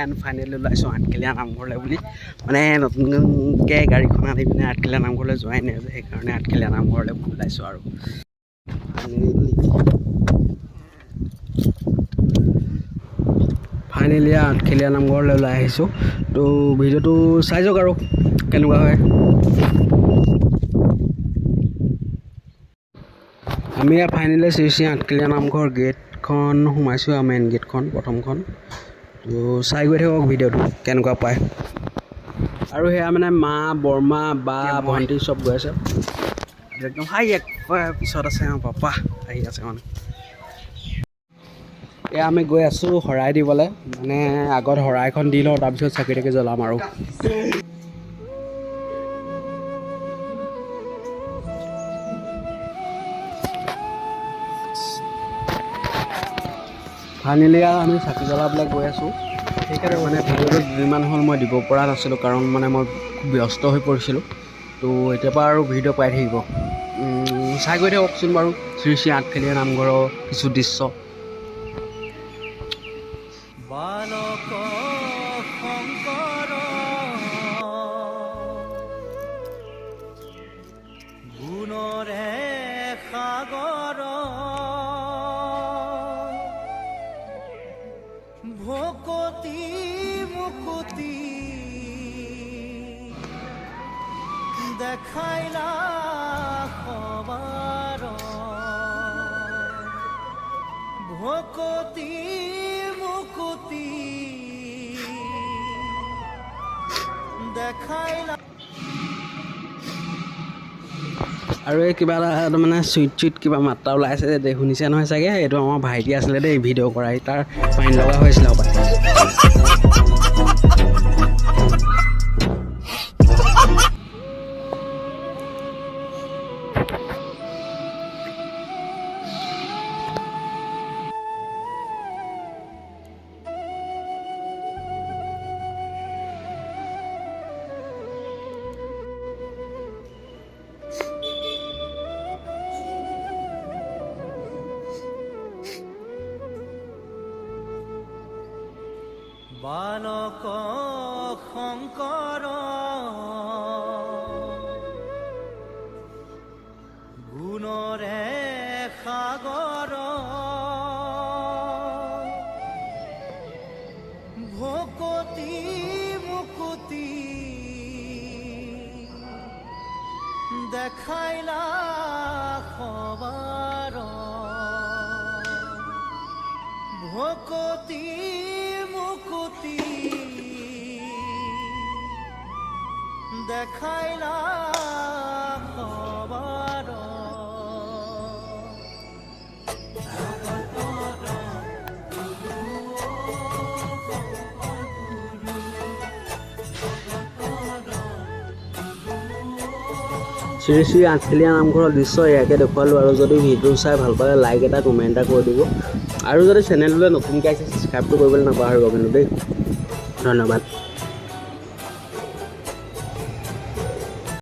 And finally ওলাইছোঁ আঠখেলীয়া নামঘৰলৈ বুলি মানে নতুনকৈ গাড়ীখন আনি পিনে আঠখেলীয়া নামঘৰলৈ যোৱাই নাই যে সেইকাৰণে আঠখেলীয়া নামঘৰলৈ ওলাইছোঁ আৰু ফাইনেলি আঠখেলীয়া নামঘৰলৈ ওলাই আহিছোঁ তো ভিডিঅ'টো চাই যাওক আৰু কেনেকুৱা হয় আমি ফাইনেলি শ্ৰী আঠখেলীয়া নামঘৰ গেটখন সোমাইছোঁ আৰু মেইন গেটখন প্ৰথমখন তো চাই গৈ থাকক ভিডিঅ'টো কেনেকুৱা পায় আৰু সেয়া মানে মা বৰমা বা ভণ্টি চব গৈ আছে একদম হাই এক পিছত আছে পাপা আহি আছে মানে এয়া আমি গৈ আছোঁ শৰাই দিবলৈ মানে আগত শৰাইখন দি লওঁ তাৰপিছত চাকি তাকি জ্বলাম আৰু ফাইনেলি আমি চাকি জ্বলাবলৈ গৈ আছোঁ সেইকাৰণে মানে ভিডিঅ'টো যিমান হ'ল মই দিব পৰা নাছিলোঁ কাৰণ মানে মই খুব ব্যস্ত হৈ পৰিছিলোঁ তো এতিয়াৰ পৰা আৰু ভিডিঅ' পাই থাকিব চাই গৈ থাককচোন বাৰু শ্ৰী আঠখেলীয়া নামঘৰৰ কিছু দৃশ্য বালক শংকৰ গুণৰে সাগৰ ভকতি মুকুতি দেখাইলা সবাৰ ভকতি মুকুতি দেখাইলা আৰু এই কিবা এটা মানে চুইট কিবা মাত্ৰা ওলাইছে যে শুনিছে নহয় চাগে এইটো আমাৰ ভাইটি আছিলে দেই ভিডিঅ' কৰাই তাৰ ফাইন লগা হৈছিলে বালক শংকৰ গুণৰে সাগৰ ভকতি মুকুতি দেখাইলা সবাৰ ভকতি মুকুতি দেখাইলা সবাৰ শ্ৰী আঠখেলীয়া নামঘৰৰ দৃশ্য ইয়াকে দেখুৱালোঁ আৰু যদি ভিডিঅ' চাই ভাল পালে লাইক এটা কমেণ্ট এটা কৰি দিব আৰু যদি চেনেললৈ নতুনকৈ আহিছে ছাবস্ক্ৰাইবটো কৰিবলৈ নাপাহৰিব কিন্তু দেই ধন্যবাদ।